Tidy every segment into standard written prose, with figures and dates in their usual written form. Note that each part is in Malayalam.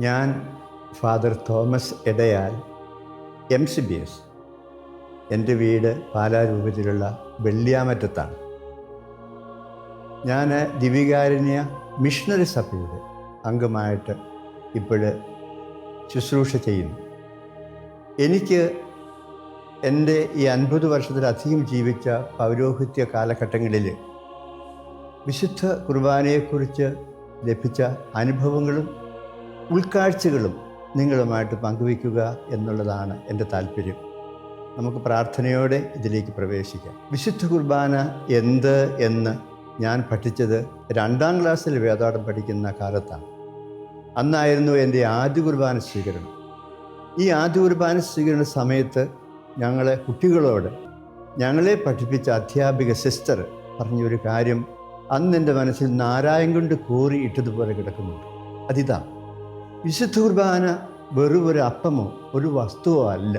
ഞാൻ ഫാദർ തോമസ് എടയാൽ MCBS. എൻ്റെ വീട് പാലാരൂപത്തിലുള്ള വെള്ളിയാമറ്റത്താണ്. ഞാൻ ദിവികാരുണ്യ മിഷണറി സഭയുടെ അംഗമായിട്ട് ഇപ്പോൾ ശുശ്രൂഷ ചെയ്യുന്നു. എനിക്ക് എൻ്റെ ഈ 50 വർഷത്തിലധികം ജീവിച്ച പൗരോഹിത്യ കാലഘട്ടങ്ങളിൽ വിശുദ്ധ കുർബാനയെക്കുറിച്ച് ലഭിച്ച അനുഭവങ്ങളും ഉൾക്കാഴ്ചകളും നിങ്ങളുമായിട്ട് പങ്കുവയ്ക്കുക എന്നുള്ളതാണ് എൻ്റെ താല്പര്യം. നമുക്ക് പ്രാർത്ഥനയോടെ ഇതിലേക്ക് പ്രവേശിക്കാം. വിശുദ്ധ കുർബാന എന്ത് എന്ന് ഞാൻ പഠിച്ചത് 2ാം ക്ലാസ്സിൽ വേദപാഠം പഠിക്കുന്ന കാലത്താണ്. അന്നായിരുന്നു എൻ്റെ ആദ്യ കുർബാന സ്വീകരണം. ഈ ആദ്യ കുർബാന സ്വീകരണ സമയത്ത് ഞങ്ങളെ കുട്ടികളോട് ഞങ്ങളെ പഠിപ്പിച്ച അധ്യാപിക സിസ്റ്റർ പറഞ്ഞൊരു കാര്യം അന്ന് എൻ്റെ മനസ്സിൽ നാരായം കൊണ്ട് കോറി ഇട്ടതുപോലെ കിടക്കുന്നുണ്ട്. അതിതാ, വിശുദ്ധ കുർബാന വെറും ഒരു അപ്പമോ ഒരു വസ്തുവോ അല്ല.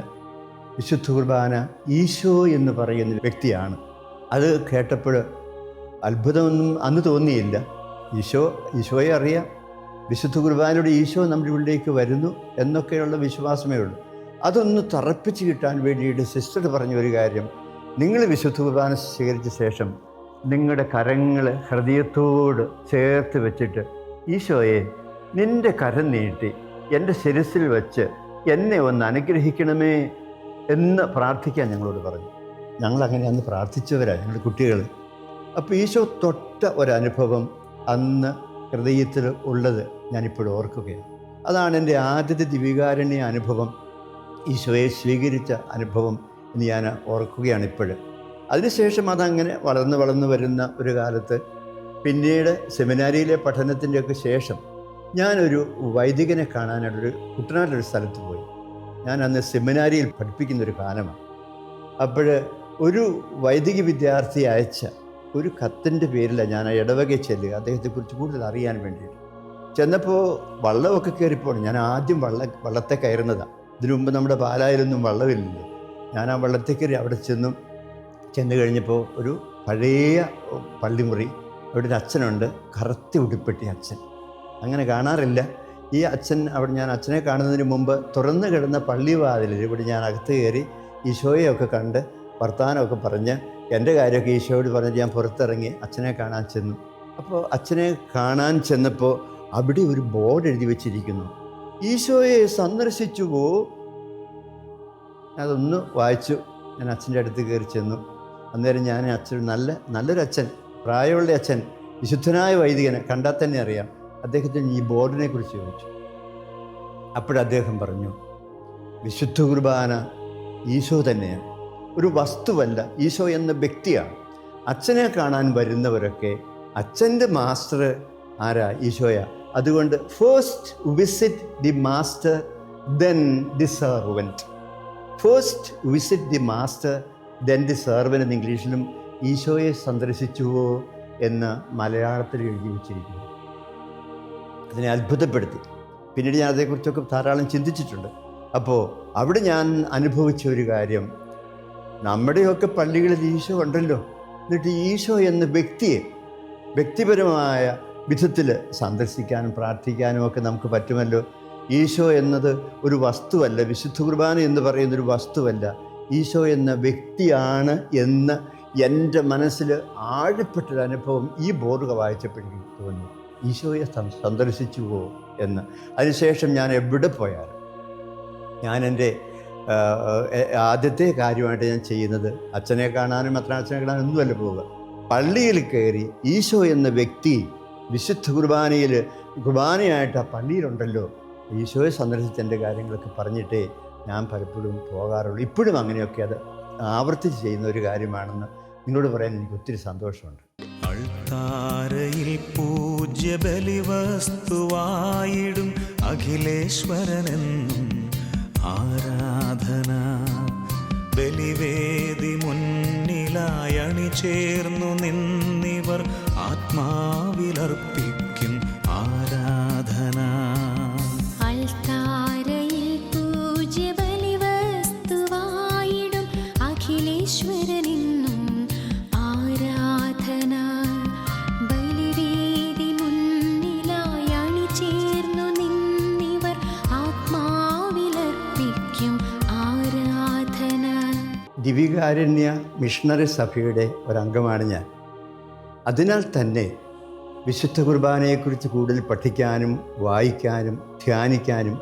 വിശുദ്ധ കുർബാന ഈശോ എന്ന് പറയുന്ന വ്യക്തിയാണ്. അത് കേട്ടപ്പോൾ അത്ഭുതമൊന്നും അന്ന് തോന്നിയില്ല. ഈശോയെ അറിയാം, വിശുദ്ധ കുർബാനയുടെ ഈശോ നമ്മുടെ ഉള്ളിലേക്ക് വരുന്നു എന്നൊക്കെയുള്ള വിശ്വാസമേ ഉള്ളൂ. അതൊന്ന് തറപ്പിച്ച് കിട്ടാൻ വേണ്ടിയിട്ട് സിസ്റ്റർ പറഞ്ഞ ഒരു കാര്യം, നിങ്ങൾ വിശുദ്ധ കുർബാന സ്വീകരിച്ച ശേഷം നിങ്ങളുടെ കരങ്ങൾ ഹൃദയത്തോട് ചേർത്ത് വെച്ചിട്ട് ഈശോയെ നിൻ്റെ കരം നീട്ടി എൻ്റെ ശിരസിൽ വെച്ച് എന്നെ ഒന്ന് അനുഗ്രഹിക്കണമേ എന്ന് പ്രാർത്ഥിക്കാൻ ഞങ്ങളോട് പറഞ്ഞു. ഞങ്ങളങ്ങനെ അന്ന് പ്രാർത്ഥിച്ചവരാണ് ഞങ്ങളുടെ കുട്ടികൾ. അപ്പോൾ ഈശോ തൊട്ട ഒരനുഭവം അന്ന് ഹൃദയത്തിൽ ഉള്ളത് ഞാനിപ്പോഴും ഓർക്കുകയാണ്. അതാണ് എൻ്റെ ആദ്യത്തെ ദിവികാരുണ്യ അനുഭവം, ഈശോയെ സ്വീകരിച്ച അനുഭവം എന്ന് ഞാൻ ഓർക്കുകയാണ് ഇപ്പോഴും. അതിനുശേഷം അതങ്ങനെ വളർന്നു വരുന്ന ഒരു കാലത്ത്, പിന്നീട് സെമിനാരിയിലെ പഠനത്തിൻ്റെയൊക്കെ ശേഷം ഞാനൊരു വൈദികനെ കാണാനായിട്ടൊരു കുട്ടനാട്ടിലൊരു സ്ഥലത്ത് പോയി. ഞാൻ അന്ന് സെമിനാരിയിൽ പഠിപ്പിക്കുന്നൊരു കാലമാണ്. അപ്പോൾ ഒരു വൈദിക വിദ്യാർത്ഥി അയച്ച ഒരു കത്തിൻ്റെ പേരിലാണ് ഞാൻ ആ ഇടവകയിൽ ചെല്ലുക, അദ്ദേഹത്തെക്കുറിച്ച് കൂടുതൽ അറിയാൻ വേണ്ടിയിട്ട്. ചെന്നപ്പോൾ വള്ളമൊക്കെ കയറിപ്പോണം. ഞാൻ ആദ്യം വള്ളത്തെ കയറുന്നതാണ്. ഇതിനു മുമ്പ് നമ്മുടെ പാലായിലൊന്നും വള്ളമില്ലല്ലോ. ഞാൻ ആ വള്ളത്തിൽ കയറി അവിടെ ചെന്ന് കഴിഞ്ഞപ്പോൾ ഒരു പഴയ പള്ളിമുറി, അവിടെ ഒരു അച്ഛനുണ്ട്, കറുത്തി ഉടുപ്പെട്ടി അച്ഛൻ. അങ്ങനെ കാണാറില്ല ഈ അച്ഛൻ. ഞാൻ അച്ഛനെ കാണുന്നതിന് മുമ്പ് തുറന്നു കിടന്ന പള്ളിവാതിലിൽ ഇവിടെ ഞാൻ അകത്ത് കയറി ഈശോയെയൊക്കെ കണ്ട് വർത്തമാനമൊക്കെ പറഞ്ഞ് എൻ്റെ കാര്യമൊക്കെ ഈശോയോട് പറഞ്ഞിട്ട് ഞാൻ പുറത്തിറങ്ങി അച്ഛനെ കാണാൻ ചെന്നു. അപ്പോൾ അച്ഛനെ കാണാൻ ചെന്നപ്പോൾ അവിടെ ഒരു ബോർഡ് എഴുതി വെച്ചിരിക്കുന്നു, ഈശോയെ സന്ദർശിച്ചുവോ. അതൊന്ന് വായിച്ചു. ഞാൻ അച്ഛൻ്റെ അടുത്ത് കയറി ചെന്നു. അന്നേരം ഞാൻ അച്ഛൻ നല്ലൊരു അച്ഛൻ, പ്രായമുള്ള അച്ഛൻ, വിശുദ്ധനായ വൈദികനെ കണ്ടാൽ തന്നെ അറിയാം. അദ്ദേഹത്തിന് ഈ ബോർഡിനെ കുറിച്ച് ചോദിച്ചു. അപ്പോഴദ്ദേഹം പറഞ്ഞു, വിശുദ്ധ കുർബാന ഈശോ തന്നെയാണ്, ഒരു വസ്തുവല്ല. ഈശോ എന്ന വ്യക്തിയാണ്. അച്ഛനെ കാണാൻ വരുന്നവരൊക്കെ അച്ഛൻ്റെ മാസ്റ്റർ ആരാ? ഈശോയാ. അതുകൊണ്ട് first visit the master then the servant. First visit the master then the servant എന്ന് ഇംഗ്ലീഷിലും ഈശോയെ സന്ദർശിച്ചുവോ എന്ന് മലയാളത്തിൽ എഴുതി വച്ചിരിക്കുന്നു. അതിനെ അത്ഭുതപ്പെടുത്തി. പിന്നീട് ഞാൻ അതേക്കുറിച്ചൊക്കെ ധാരാളം ചിന്തിച്ചിട്ടുണ്ട്. അപ്പോൾ അവിടെ ഞാൻ അനുഭവിച്ച ഒരു കാര്യം, നമ്മുടെയൊക്കെ പള്ളികളിൽ ഈശോ ഉണ്ടല്ലോ, എന്നിട്ട് ഈശോ എന്ന വ്യക്തിയെ വ്യക്തിപരമായ വിധത്തിൽ സന്ദർശിക്കാനും പ്രാർത്ഥിക്കാനും ഒക്കെ നമുക്ക് പറ്റുമല്ലോ. ഈശോ എന്നത് ഒരു വസ്തുവല്ല, വിശുദ്ധ കുർബാന എന്ന് പറയുന്നൊരു വസ്തുവല്ല, ഈശോ എന്ന വ്യക്തിയാണ് എന്ന് എൻ്റെ മനസ്സിൽ ആഴപ്പെട്ടൊരു അനുഭവം ഈ ബോർഡ് വായിച്ചപ്പോഴേക്കും തോന്നി. ഈശോയെ സന്ദർശിച്ചുവോ എന്ന്. അതിനുശേഷം ഞാൻ എവിടെ പോയാലും ഞാൻ എൻ്റെ ആദ്യത്തെ കാര്യമായിട്ട് ഞാൻ ചെയ്യുന്നത് അച്ഛനെ കാണാനും അച്ഛനെ കാണാനും ഒന്നുമല്ല പോവുക, പള്ളിയിൽ കയറി ഈശോ എന്ന വ്യക്തി വിശുദ്ധ കുർബാനയായിട്ട് ആ പള്ളിയിലുണ്ടല്ലോ, ഈശോയെ സന്ദർശിച്ച് എൻ്റെ കാര്യങ്ങളൊക്കെ പറഞ്ഞിട്ടേ ഞാൻ പലപ്പോഴും പോകാറുള്ളൂ. ഇപ്പോഴും അങ്ങനെയൊക്കെ അത് ആവർത്തിച്ച് ചെയ്യുന്ന ഒരു കാര്യമാണെന്ന് നിങ്ങളോട് പറയാൻ എനിക്ക് ഒത്തിരി സന്തോഷമുണ്ട്. അൾത്താരയിൽ പൂജ്യ ബലിവസ്തുവായിടും അഖിലേശ്വരനെന്നും ആരാധന. ബലിവേദി മുന്നിലായി അണിചേർന്നു നിന്നിവർ ആത്മാവിലർപ്പിക്കും ആരാധന. അഖിലേശ്വരനെന്നും ആരാധന. ബലിവേദി മുന്നിലായി അണിചേർന്നു നിന്നിവർ ദിവികാരുണ്യ മിഷണറി സഭയുടെ ഒരംഗമാണ് ഞാൻ. അതിനാൽ തന്നെ വിശുദ്ധ കുർബാനയെക്കുറിച്ച് കൂടുതൽ പഠിക്കാനും വായിക്കാനും ധ്യാനിക്കാനും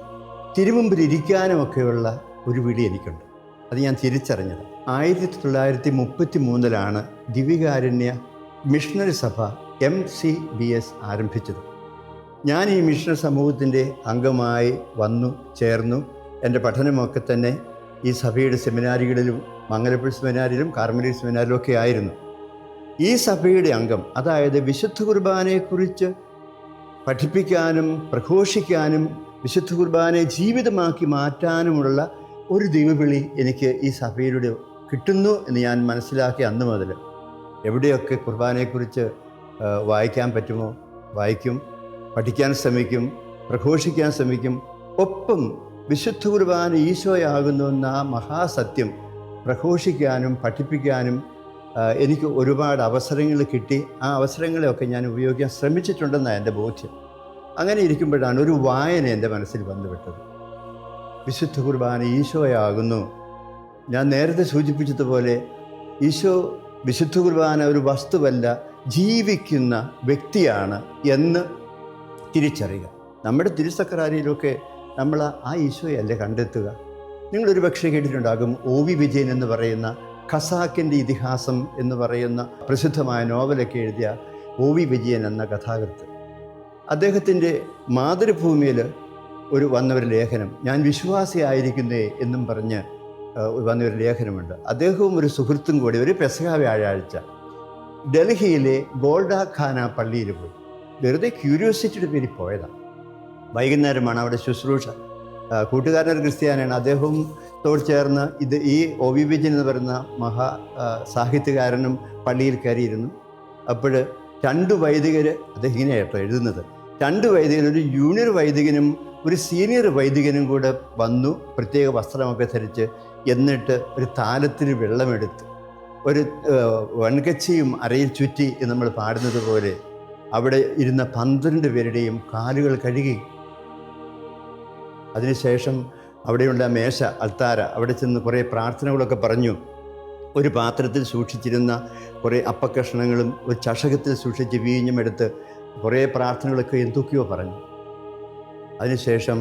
തിരുമുമ്പിൽ ഇരിക്കാനുമൊക്കെയുള്ള ഒരു വിളി എനിക്കുണ്ട്. അത് ഞാൻ തിരിച്ചറിഞ്ഞത് 1933 ദിവികാരുണ്യ മിഷണറി സഭ MCBS ആരംഭിച്ചത്. ഞാൻ ഈ മിഷണറി സമൂഹത്തിൻ്റെ അംഗമായി വന്നു ചേർന്നു. എൻ്റെ പഠനമൊക്കെ തന്നെ ഈ സഭയുടെ സെമിനാരികളിലും മംഗലപ്പുഴ സെമിനാരിലും കാർമലീറ്റ് സെമിനാരിലും ഒക്കെ ആയിരുന്നു. ഈ സഭയുടെ അംഗം, അതായത് വിശുദ്ധ കുർബാനയെക്കുറിച്ച് പഠിപ്പിക്കാനും പ്രഘോഷിക്കാനും വിശുദ്ധ കുർബാനയെ ജീവിതമാക്കി മാറ്റാനുമുള്ള ഒരു ദൈവവിളി എനിക്ക് ഈ സഭയിലൂടെ കിട്ടുന്നു എന്ന് ഞാൻ മനസ്സിലാക്കിയ അന്ന് മുതൽ എവിടെയൊക്കെ കുർബാനയെക്കുറിച്ച് വായിക്കാൻ പറ്റുമോ വായിക്കും, പഠിക്കാൻ ശ്രമിക്കും, പ്രഘോഷിക്കാൻ ശ്രമിക്കും. ഒപ്പം വിശുദ്ധ കുർബാന ഈശോയാകുന്നു എന്ന ആ മഹാസത്യം പ്രഘോഷിക്കാനും പഠിപ്പിക്കാനും എനിക്ക് ഒരുപാട് അവസരങ്ങൾ കിട്ടി. ആ അവസരങ്ങളെയൊക്കെ ഞാൻ ഉപയോഗിക്കാൻ ശ്രമിച്ചിട്ടുണ്ടെന്നാണ് എൻ്റെ ബോധ്യം. അങ്ങനെ ഇരിക്കുമ്പോഴാണ് ഒരു വായന എൻ്റെ മനസ്സിൽ വന്നുവിട്ടത്. വിശുദ്ധ കുർബാന ഈശോയാകുന്നു. ഞാൻ നേരത്തെ സൂചിപ്പിച്ചതുപോലെ ഈശോ വിശുദ്ധ കുർബാന ഒരു വസ്തുവല്ല, ജീവിക്കുന്ന വ്യക്തിയാണ് എന്ന് തിരിച്ചറിയുക. നമ്മുടെ തിരുസക്കറാരിയിലൊക്കെ നമ്മൾ ആ ഈശോയല്ലേ കണ്ടെത്തുക. നിങ്ങളൊരു പക്ഷേ കേട്ടിട്ടുണ്ടാകും OV വിജയൻ എന്ന് പറയുന്ന ഖസാക്കിൻ്റെ ഇതിഹാസം എന്ന് പറയുന്ന പ്രസിദ്ധമായ നോവലൊക്കെ എഴുതിയ OV വിജയൻ എന്ന കഥാകൃത്ത്. അദ്ദേഹത്തിൻ്റെ മാതൃഭൂമിയിൽ വന്നൊരു ലേഖനം, ഞാൻ വിശ്വാസിയായിരിക്കുന്നേ എന്നും പറഞ്ഞ് വന്നൊരു ലേഖനമുണ്ട്. അദ്ദേഹവും ഒരു സുഹൃത്തും കൂടി ഒരു പെസഹ വ്യാഴാഴ്ച ഡൽഹിയിലെ ഗോൾഡ ഖാന പള്ളിയിൽ പോയി. വെറുതെ ക്യൂരിയോസിറ്റിയുടെ പേരിൽ പോയതാണ്. വൈകുന്നേരമാണ് അവിടെ ശുശ്രൂഷ. കൂട്ടുകാരനൊരു ക്രിസ്ത്യാനാണ്. അദ്ദേഹത്തോട് ചേർന്ന് ഈ OV വിജയൻ എന്ന് പറയുന്ന സാഹിത്യകാരനും പള്ളിയിൽ കയറിയിരുന്നു. അപ്പോൾ 2 വൈദികർ, അദ്ദേഹം ഇങ്ങനെയാട്ടോ എഴുതുന്നത്, 2 വൈദികർ, ഒരു ജൂനിയർ വൈദികനും ഒരു സീനിയർ വൈദികനും കൂടെ വന്നു, പ്രത്യേക വസ്ത്രമൊക്കെ ധരിച്ച്. എന്നിട്ട് ഒരു താലത്തിൽ വെള്ളമെടുത്ത് ഒരു വൻകച്ചിയും അരയിൽ ചുറ്റി എന്ന് നമ്മൾ പാടുന്നത് പോലെ അവിടെ ഇരുന്ന 12 പേരുടെയും കാലുകൾ കഴുകി. അതിനുശേഷം അവിടെയുള്ള മേശ, അൾത്താര, അവിടെ ചെന്ന് കുറേ പ്രാർത്ഥനകളൊക്കെ പറഞ്ഞു. ഒരു പാത്രത്തിൽ സൂക്ഷിച്ചിരുന്ന കുറേ അപ്പക്കഷ്ണങ്ങളും ഒരു ചഷകത്തിൽ സൂക്ഷിച്ച് വീഞ്ഞും എടുത്ത് കുറേ പ്രാർത്ഥനകളൊക്കെ എന്തൊക്കെയോ പറഞ്ഞു. അതിനുശേഷം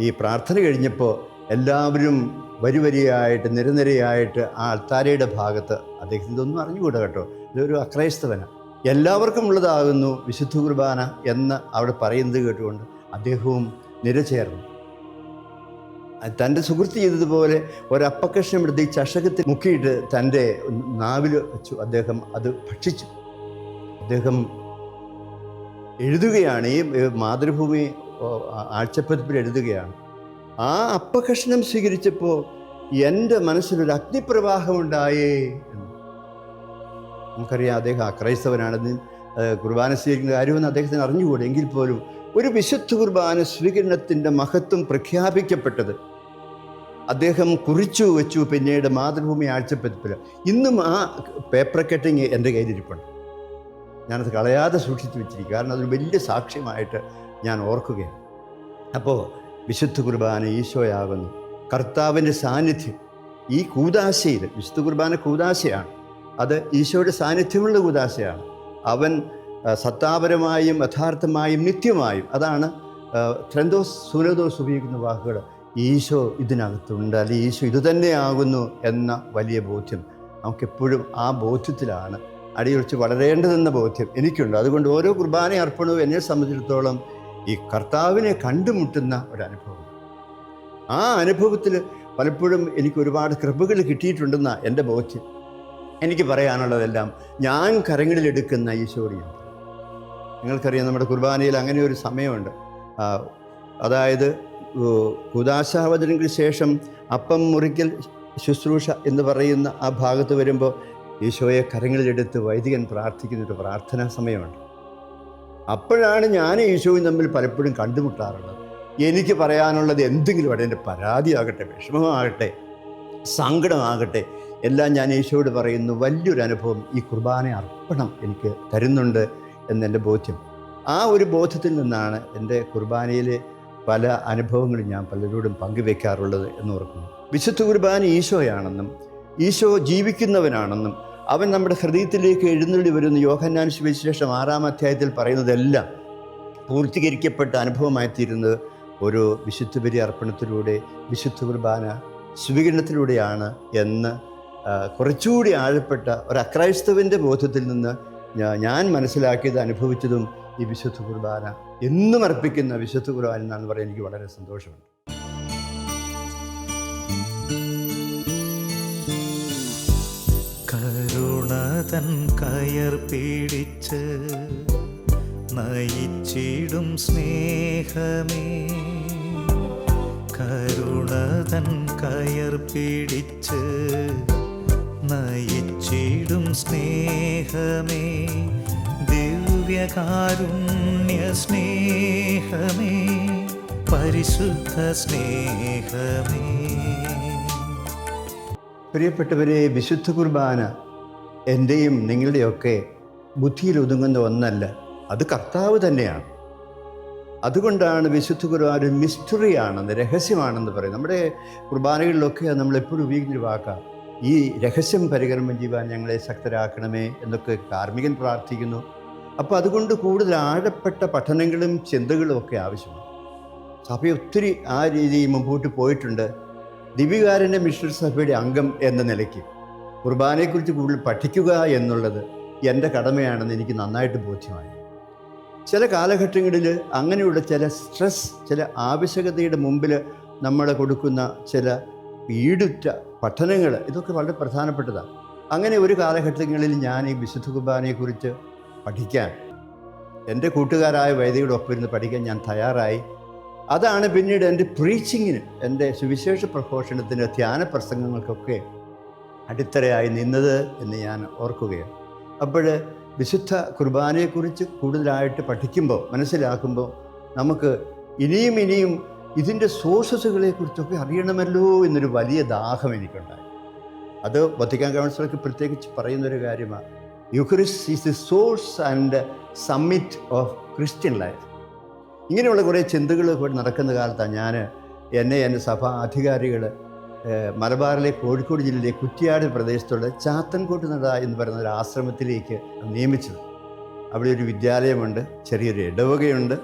ഈ പ്രാർത്ഥന കഴിഞ്ഞപ്പോൾ എല്ലാവരും വരിയായിട്ട് നിരനിരയായിട്ട് ആ അൾത്താരയുടെ ഭാഗത്ത്, അദ്ദേഹത്തിന് ഇതൊന്നും അറിഞ്ഞുകൂടാ കേട്ടോ, ഇതൊരു അക്രൈസ്തവനാണ്, എല്ലാവർക്കും ഉള്ളതാകുന്നു വിശുദ്ധ കുർബാന എന്ന് അവിടെ പറയുന്നത് കേട്ടുകൊണ്ട് അദ്ദേഹവും നിരചേർന്നു. തൻ്റെ സുഹൃത്ത് ചെയ്തതുപോലെ ഒരപ്പക്കഷ്ണം എടുത്ത് ഈ ചഷകത്തിൽ മുക്കിയിട്ട് തൻ്റെ നാവിൽ വെച്ചു. അദ്ദേഹം അത് ഭക്ഷിച്ചു. അദ്ദേഹം എഴുതുകയാണ്, ഈ മാതൃഭൂമി ആഴ്ചപ്പതിപ്പിൽ എഴുതുകയാണ്, ആ അപ്പകഷ്ണം സ്വീകരിച്ചപ്പോൾ എൻ്റെ മനസ്സിലൊരു അഗ്നിപ്രവാഹമുണ്ടായേ എന്ന്. നമുക്കറിയാം അദ്ദേഹം അക്രൈസ്തവനാണെന്ന്, കുർബാന സ്വീകരിക്കുന്ന കാര്യമെന്ന് അദ്ദേഹത്തിന് അറിഞ്ഞുകൂടെ. എങ്കിൽ പോലും ഒരു വിശുദ്ധ കുർബാന സ്വീകരണത്തിൻ്റെ മഹത്വം പ്രഖ്യാപിക്കപ്പെട്ടത് അദ്ദേഹം കുറിച്ചു വെച്ചു. പിന്നീട് മാതൃഭൂമി ആഴ്ചപ്പതിപ്പിൽ ഇന്നും ആ പേപ്പർ കട്ടിങ് എൻ്റെ കയ്യിലിരിപ്പുണ്ട്. ഞാനത് കളയാതെ സൂക്ഷിച്ചു വെച്ചിരിക്കും, കാരണം അതൊരു വലിയ സാക്ഷ്യമായിട്ട് ഞാൻ ഓർക്കുകയാണ്. അപ്പോൾ വിശുദ്ധ കുർബാന ഈശോയാകുന്നു, കർത്താവിൻ്റെ സാന്നിധ്യം ഈ കൂദാശയിൽ. വിശുദ്ധ കുർബാന കൂദാശയാണ്, അത് ഈശോയുടെ സാന്നിധ്യമുള്ള കൂദാശയാണ്. അവൻ സത്താപരമായും യഥാർത്ഥമായും നിത്യമായും, അതാണ് ത്രന്തോസ് സൂനോദോസ് ഉപയോഗിക്കുന്ന വാക്കുകൾ. ഈശോ ഇതിനകത്തുണ്ട്, അല്ലെങ്കിൽ ഈശോ ഇതുതന്നെയാകുന്നു എന്ന വലിയ ബോധ്യം നമുക്കെപ്പോഴും ആ ബോധ്യത്തിലാണ് അടിയുറച്ച് വളരേണ്ടതെന്ന ബോധ്യം എനിക്കുണ്ട്. അതുകൊണ്ട് ഓരോ കുർബാന അർപ്പണവും എന്നെ സംബന്ധിച്ചിടത്തോളം ഈ കർത്താവിനെ കണ്ടുമുട്ടുന്ന ഒരനുഭവം. ആ അനുഭവത്തിൽ പലപ്പോഴും എനിക്ക് ഒരുപാട് കൃപകൾ കിട്ടിയിട്ടുണ്ടെന്നാണ് എൻ്റെ ബോധ്യം. എനിക്ക് പറയാനുള്ളതെല്ലാം ഞാൻ കരങ്ങളിലെടുക്കുന്ന ഈശോടിയാണ്. നിങ്ങൾക്കറിയാം, നമ്മുടെ കുർബാനയിൽ അങ്ങനെ ഒരു സമയമുണ്ട്. അതായത് കൂദാശാവതനങ്ങൾക്ക് ശേഷം അപ്പം മുറിക്കൽ ശുശ്രൂഷ എന്ന് പറയുന്ന ആ ഭാഗത്ത് വരുമ്പോൾ ഈശോയെ കരങ്ങളിലെടുത്ത് വൈദികൻ പ്രാർത്ഥിക്കുന്നൊരു പ്രാർത്ഥനാ സമയമുണ്ട്. അപ്പോഴാണ് ഞാൻ ഈശോയും തമ്മിൽ പലപ്പോഴും കണ്ടുമുട്ടാറുള്ളത്. എനിക്ക് പറയാനുള്ളത് എന്തെങ്കിലും അവിടെ എൻ്റെ പരാതിയാകട്ടെ, വിഷമമാകട്ടെ, സങ്കടമാകട്ടെ, എല്ലാം ഞാൻ ഈശോയോട് പറയുന്നു. വലിയൊരു അനുഭവം ഈ കുർബാന അർപ്പണം എനിക്ക് തരുന്നുണ്ട് എന്നെൻ്റെ ബോധ്യം. ആ ഒരു ബോധ്യത്തിൽ നിന്നാണ് എൻ്റെ കുർബാനയിലെ പല അനുഭവങ്ങളും ഞാൻ പലരോടും പങ്കുവെക്കാറുള്ളത് എന്ന് ഓർക്കുന്നു. വിശുദ്ധ കുർബാന ഈശോയാണെന്നും ഈശോ ജീവിക്കുന്നവനാണെന്നും അവൻ നമ്മുടെ ഹൃദയത്തിലേക്ക് എഴുന്നള്ളി വരുന്ന യോഹന്നാൻ സുവിശേഷം 6-ാം അധ്യായത്തിൽ പറയുന്നതെല്ലാം പൂർത്തീകരിക്കപ്പെട്ട അനുഭവമായിത്തീരുന്നത് ഒരു വിശുദ്ധ ബലി അർപ്പണത്തിലൂടെ, വിശുദ്ധ കുർബാന സ്വീകരണത്തിലൂടെയാണ് എന്ന് കുറച്ചുകൂടി ആഴപ്പെട്ട ഒരു അക്രൈസ്തവൻ്റെ ബോധത്തിൽ നിന്ന് ഞാൻ മനസ്സിലാക്കിയത്, അനുഭവിച്ചതും ഈ വിശുദ്ധ കുർബാന എന്നും അർപ്പിക്കുന്ന വിശുദ്ധ കുർബാന എന്നാണെന്ന് പറയാൻ എനിക്ക് വളരെ സന്തോഷമുണ്ട്. കരുണതൻ കയർ പിടിച്ച് നയിച്ചിടും സ്നേഹമേ, കരുണതൻ കയർ പിടിച്ച് നയിച്ചിടും സ്നേഹമേ, ദിവ്യകാരുണ്യ സ്നേഹമേ, പരിശുദ്ധ സ്നേഹമേ. പ്രിയപ്പെട്ടവരെ, വിശുദ്ധ കുർബാന എൻ്റെയും നിങ്ങളുടെയൊക്കെ ബുദ്ധിയിൽ ഒതുങ്ങുന്ന ഒന്നല്ല, അത് കർത്താവ് തന്നെയാണ്. അതുകൊണ്ടാണ് വിശുദ്ധ കുർബാന ഒരു മിസ്റ്ററിയാണെന്ന്, രഹസ്യമാണെന്ന് പറയും. നമ്മുടെ കുർബാനകളിലൊക്കെ നമ്മളെപ്പോഴും ഉപയോഗിക്കുന്നൊരു വാക്കാണ്, ഈ രഹസ്യം പരികർമ്മം ചെയ്യുവാൻ ഞങ്ങളെ ശക്തരാക്കണമേ എന്നൊക്കെ കാർമ്മികൻ പ്രാർത്ഥിക്കുന്നു. അപ്പോൾ അതുകൊണ്ട് കൂടുതൽ ആഴപ്പെട്ട പഠനങ്ങളും ചിന്തകളും ഒക്കെ ആവശ്യമാണ്. സഭ ഒത്തിരി ആ രീതിയിൽ മുമ്പോട്ട് പോയിട്ടുണ്ട്. ദിവ്യകാരുണ്യ മിഷണറി സഭയുടെ അംഗം എന്ന നിലയ്ക്ക് കുർബാനയെക്കുറിച്ച് കൂടുതൽ പഠിക്കുക എന്നുള്ളത് എൻ്റെ കടമയാണെന്ന് എനിക്ക് നന്നായിട്ട് ബോധ്യമായി. ചില കാലഘട്ടങ്ങളിൽ അങ്ങനെയുള്ള ചില സ്ട്രെസ്, ചില ആവശ്യകതയുടെ മുമ്പിൽ നമ്മൾ കൊടുക്കുന്ന ചില ഈടുറ്റ പഠനങ്ങൾ, ഇതൊക്കെ വളരെ പ്രധാനപ്പെട്ടതാണ്. അങ്ങനെ ഒരു കാലഘട്ടങ്ങളിൽ ഞാൻ ഈ വിശുദ്ധ കുർബാനയെക്കുറിച്ച് പഠിക്കാൻ, എൻ്റെ കൂട്ടുകാരായ വൈദികരുടെ ഒപ്പം ഇരുന്ന് പഠിക്കാൻ ഞാൻ തയ്യാറായി. അതാണ് പിന്നീട് എൻ്റെ പ്രീച്ചിങ്ങിന്, എൻ്റെ സുവിശേഷ പ്രഘോഷണത്തിന്, ധ്യാന പ്രസംഗങ്ങൾക്കൊക്കെ അടിത്തറയായി നിന്നത് എന്ന് ഞാൻ ഓർക്കുകയാണ്. അപ്പോൾ വിശുദ്ധ കുർബാനയെക്കുറിച്ച് കൂടുതലായിട്ട് പഠിക്കുമ്പോൾ, മനസ്സിലാക്കുമ്പോൾ നമുക്ക് ഇനിയും ഇതിൻ്റെ സോഴ്സസുകളെക്കുറിച്ചൊക്കെ അറിയണമല്ലോ എന്നൊരു വലിയ ദാഹം എനിക്കുണ്ടായി. അത് വത്തിക്കാൻ കൗൺസിലൊക്കെ പ്രത്യേകിച്ച് പറയുന്നൊരു കാര്യമാണ്. Eucharist is the source and summit of Christian life. ഇങ്ങനെയുള്ള കുറേ ചിന്തകൾ ഇവിടെ നടക്കുന്ന കാലത്താണ് എൻ്റെ സഭാ അധികാരികൾ മലബാറിലെ കോഴിക്കോട് ജില്ലയിലെ കുറ്റിയാട് പ്രദേശത്തുള്ള ചാത്തൻകോട്ട് നട എന്ന് പറയുന്ന ഒരു ആശ്രമത്തിലേക്ക് നിയമിച്ചത്. അവിടെ ഒരു വിദ്യാലയമുണ്ട്, ചെറിയൊരു ഇടവകയുണ്ട്,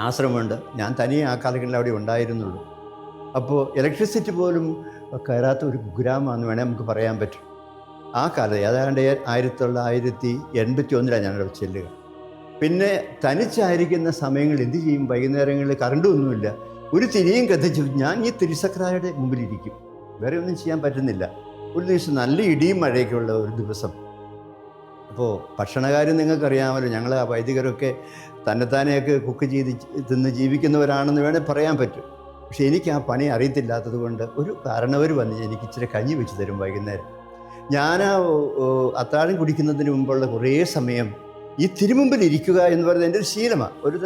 ആശ്രമമുണ്ട്. ഞാൻ തനിയെ ആ കാലങ്ങളിൽ അവിടെ ഉണ്ടായിരുന്നുള്ളൂ. അപ്പോൾ ഇലക്ട്രിസിറ്റി പോലും കയറാത്ത ഒരു കുഗ്രാമമാണെന്ന് വേണേൽ നമുക്ക് പറയാൻ പറ്റും. ആ കാലത്ത് ഏതാണ്ട് 1981 ഞാനവിടെ ചെല്ലുക. പിന്നെ തനിച്ചായിരിക്കുന്ന സമയങ്ങളിൽ എന്ത് ചെയ്യും? വൈകുന്നേരങ്ങളിൽ കറണ്ടൊന്നുമില്ല, ഒരു തിരിയും കത്തിച്ചു ഞാൻ ഈ തിരുസക്രായുടെ മുമ്പിലിരിക്കും, വേറെ ഒന്നും ചെയ്യാൻ പറ്റുന്നില്ല. ഒരു ദിവസം നല്ല ഇടിയും മഴയൊക്കെ ഉള്ള ഒരു ദിവസം. അപ്പോൾ ഭക്ഷണകാര്യം നിങ്ങൾക്കറിയാമല്ലോ, ഞങ്ങൾ ആ വൈദികരൊക്കെ തന്നെത്താനെയൊക്കെ കുക്ക് ചെയ്ത് തിന്ന് ജീവിക്കുന്നവരാണെന്ന് വേണേൽ പറയാൻ പറ്റും. പക്ഷേ എനിക്ക് ആ പണി അറിയത്തില്ലാത്തത് കൊണ്ട് ഒരു കാരണവർ വന്ന് എനിക്ക് ഇച്ചിരി കഞ്ഞി വെച്ച് തരും വൈകുന്നേരം. ഞാൻ അത്താഴം കുടിക്കുന്നതിന് മുമ്പുള്ള കുറേ സമയം ഈ തിരുമുമ്പിൽ ഇരിക്കുക എന്ന് പറയുന്നത് എൻ്റെ ഒരു ശീലമാണ്, ഒരു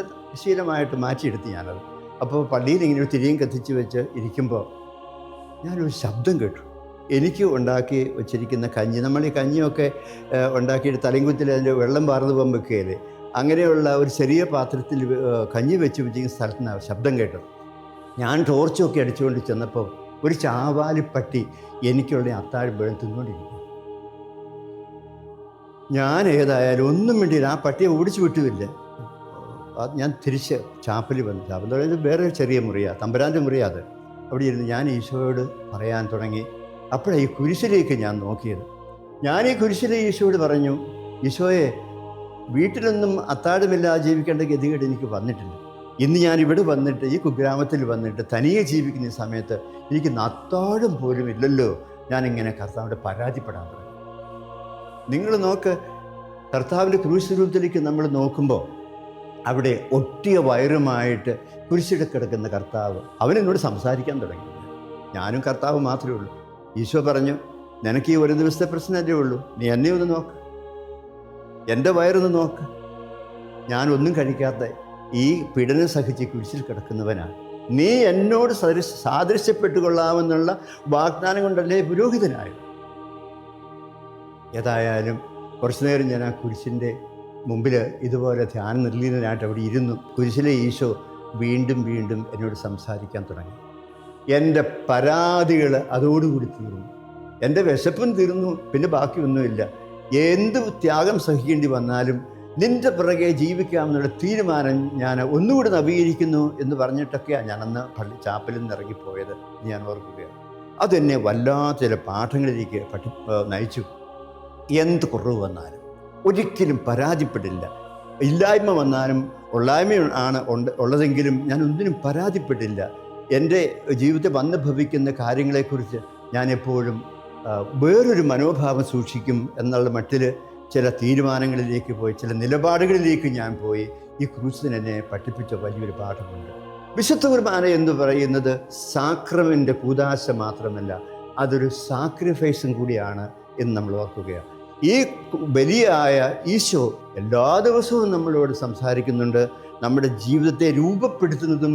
ശീലമായിട്ട് മാറ്റിയെടുത്ത് ഞാനത്. അപ്പോൾ പള്ളിയിൽ ഇങ്ങനെ ഒരു തിരിയും കത്തിച്ച് വെച്ച് ഇരിക്കുമ്പോൾ ഞാനൊരു ശബ്ദം കേട്ടു. എനിക്ക് ഉണ്ടാക്കി വച്ചിരിക്കുന്ന കഞ്ഞി, നമ്മൾ ഈ കഞ്ഞിയൊക്കെ ഉണ്ടാക്കിയിട്ട് തലങ്കുത്തിൽ അതിൻ്റെ വെള്ളം പാർന്ന് പോകുമ്പോൾ വെക്കുകയല്ലേ, അങ്ങനെയുള്ള ഒരു ചെറിയ പാത്രത്തിൽ കഞ്ഞി വെച്ച് വെച്ചിരിക്കുന്ന സ്ഥലത്ത് നിന്നാണ് ശബ്ദം കേട്ടത്. ഞാൻ ടോർച്ചൊക്കെ അടിച്ചുകൊണ്ട് ചെന്നപ്പോൾ ഒരു ചാവാലിപ്പട്ടി എനിക്കുള്ള അത്താഴം വീഴും തിന്നുകൊണ്ടിരിക്കും. ഞാൻ ഏതായാലും ഒന്നും വേണ്ടിയില്ല, ആ പട്ടിയെ ഓടിച്ചു വിട്ടുമില്ല. അത് ഞാൻ തിരിച്ച് ചാപ്പലിൽ വന്നു. ചാപ്പൽ പറയുന്നത് വേറെ ചെറിയ മുറിയാണ്, തമ്പുരാൻ്റെ മുറിയാണ്. അത് അവിടെ ഇരുന്ന് ഞാൻ ഈശോയോട് പറയാൻ തുടങ്ങി. അപ്പോഴാണ് ഈ കുരിശിലേക്ക് ഞാൻ നോക്കിയത്. ഞാൻ ഈ കുരിശിലെ ഈശോയോട് പറഞ്ഞു, ഈശോയെ, വീട്ടിലൊന്നും അത്താഴമില്ലാതെ ജീവിക്കേണ്ട ഗതികേട് എനിക്ക് വന്നിട്ടില്ല. ഇന്ന് ഞാൻ ഇവിടെ വന്നിട്ട്, ഈ കുഗ്രാമത്തിൽ വന്നിട്ട് തനിയെ ജീവിക്കുന്ന സമയത്ത് എനിക്ക് അത്താഴം പോലും ഇല്ലല്ലോ. ഞാനിങ്ങനെ കർത്താവിൻ്റെ പരാതിപ്പെടാൻ തുടങ്ങി. നിങ്ങൾ നോക്ക്, കർത്താവിൻ്റെ ക്രൂശ് രൂപത്തിലേക്ക് നമ്മൾ നോക്കുമ്പോൾ അവിടെ ഒട്ടിയ വയറുമായിട്ട് കുരിശിൽ കിടക്കുന്ന കർത്താവ്, അവനെന്നോട് സംസാരിക്കാൻ തുടങ്ങി. ഞാനും കർത്താവ് മാത്രമേ ഉള്ളൂ. ഈശോ പറഞ്ഞു, നിനക്ക് ഈ ഒരു ദിവസത്തെ പ്രശ്നമല്ലേ ഉള്ളൂ, നീ എന്നെ ഒന്ന് നോക്ക്, എൻ്റെ വയറൊന്ന് നോക്ക്. ഞാനൊന്നും കഴിക്കാത്ത ഈ പീഡനം സഹിച്ച് കുരിശിൽ കിടക്കുന്നവനാണ്. നീ എന്നോട് സാദൃശ്യപ്പെട്ടുകൊള്ളാമെന്നുള്ള വാഗ്ദാനം കൊണ്ടല്ലേ പുരോഹിതനായത്. ഏതായാലും കുറച്ചു നേരം ഞാൻ ആ കുരിശിൻ്റെ മുമ്പിൽ ഇതുപോലെ ധ്യാന നിർലീനനായിട്ട് അവിടെ ഇരുന്നു. കുരിശിലെ ഈശോ വീണ്ടും എന്നോട് സംസാരിക്കാൻ തുടങ്ങി. എൻ്റെ പരാതികൾ അതോടുകൂടി തീർന്നു. എൻ്റെ വിശപ്പും തീർന്നു, പിന്നെ ബാക്കിയൊന്നുമില്ല. എന്ത് ത്യാഗം സഹിക്കേണ്ടി വന്നാലും നിൻ്റെ പിറകെ ജീവിക്കാമെന്നുള്ള തീരുമാനം ഞാൻ ഒന്നുകൂടി നവീകരിക്കുന്നു എന്ന് പറഞ്ഞിട്ടൊക്കെയാണ് ഞാനന്ന് ചാപ്പലിൽ നിന്ന് ഇറങ്ങിപ്പോയത്. ഞാൻ ഓർക്കുകയാണ്. അതെന്നെ വല്ലാത്ത ചില പാഠങ്ങളിലേക്ക് നയിച്ചു. എന്ത് കുറവ് വന്നാലും ഒരിക്കലും പരാതിപ്പെടില്ല. ഇല്ലായ്മ വന്നാലും ഉള്ളായ്മയാണ് ഉള്ളതെങ്കിലും ഞാൻ ഒന്നിനും പരാതിപ്പെട്ടില്ല. എൻ്റെ ജീവിതത്തിൽ വന്ന് ഭവിക്കുന്ന കാര്യങ്ങളെക്കുറിച്ച് ഞാൻ എപ്പോഴും വേറൊരു മനോഭാവം സൂക്ഷിക്കും എന്നുള്ള മട്ടിൽ ചില തീരുമാനങ്ങളിലേക്ക് പോയി, ചില നിലപാടുകളിലേക്ക് ഞാൻ പോയി. ഈ ക്രൂശിന് എന്നെ പഠിപ്പിച്ച വലിയൊരു പാഠമുണ്ട്. വിശുദ്ധ കുർബാന എന്ന് പറയുന്നത് സാക്രമെൻ്റ് കൂദാശ മാത്രമല്ല, അതൊരു സാക്രിഫൈസും കൂടിയാണ് എന്ന് നമ്മൾ ഓർക്കുകയാണ്. ഈ ബലിയായ ഈശോ എല്ലാ ദിവസവും നമ്മളോട് സംസാരിക്കുന്നുണ്ട്. നമ്മുടെ ജീവിതത്തെ രൂപപ്പെടുത്തുന്നതും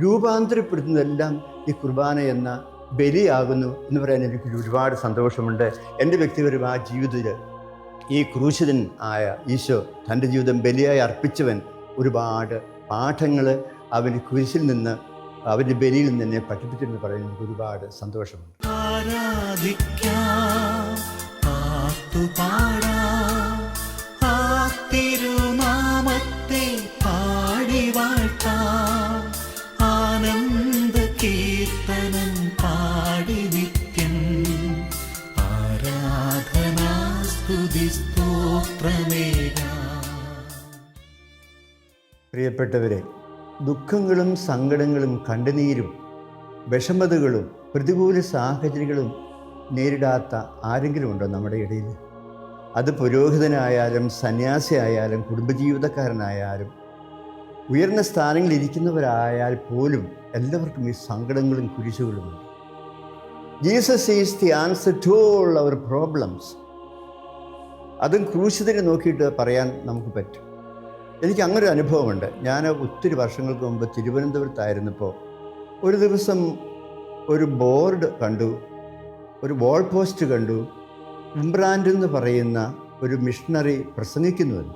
രൂപാന്തരപ്പെടുത്തുന്നതെല്ലാം ഈ കുർബാന എന്ന ബലിയാകുന്നു എന്ന് പറയാൻ എനിക്ക് ഒരുപാട് സന്തോഷമുണ്ട്. എൻ്റെ വ്യക്തിപരമായ ജീവിതത്തിൽ ഈ ക്രൂശിതൻ ആയ ഈശോ തൻ്റെ ജീവിതം ബലിയായി അർപ്പിച്ചവൻ ഒരുപാട് പാഠങ്ങൾ അവൻ്റെ കുരിശിൽ നിന്ന്, അവൻ്റെ ബലിയിൽ നിന്ന് എന്നെ പഠിപ്പിച്ചെന്ന് പറയാൻ എനിക്ക് ഒരുപാട് സന്തോഷമുണ്ട്. തിരുനാമത്തെ പാടി വാഴ്ത്താം, ആനന്ദ കീർത്തനം പാടി നിത്യം, ആരാധനാ സ്തുതി സ്തോത്രമേകാം. പ്രിയപ്പെട്ടവരെ, ദുഃഖങ്ങളും സങ്കടങ്ങളും കണ്ണുനീരും വിഷമതകളും പ്രതികൂല സാഹചര്യങ്ങളും നേരിടാത്ത ആരെങ്കിലും ഉണ്ടോ നമ്മുടെ ഇടയിൽ? അത് പുരോഹിതനായാലും സന്യാസിയായാലും കുടുംബജീവിതക്കാരനായാലും ഉയർന്ന സ്ഥാനങ്ങളിൽ ഇരിക്കുന്നവരായാൽ പോലും എല്ലാവർക്കും ഈ സങ്കടങ്ങളും കുരിശുകളുമുണ്ട്. Jesus is the answer to all our problems. അതും ക്രൂശിതനെ നോക്കിയിട്ട് പറയാൻ നമുക്ക് പറ്റും. എനിക്ക് അങ്ങനെ ഒരു അനുഭവമുണ്ട്. ഞാൻ ഒത്തിരി വർഷങ്ങൾക്ക് മുമ്പ് തിരുവനന്തപുരത്തായിരുന്നപ്പോൾ ഒരു ദിവസം ഒരു ബോർഡ് കണ്ടു, ഒരു വാൾ പോസ്റ്റ് കണ്ടു. ഇംബ്രാൻഡ് എന്ന് പറയുന്ന ഒരു മിഷണറി പ്രസംഗിക്കുന്നുവെന്ന്.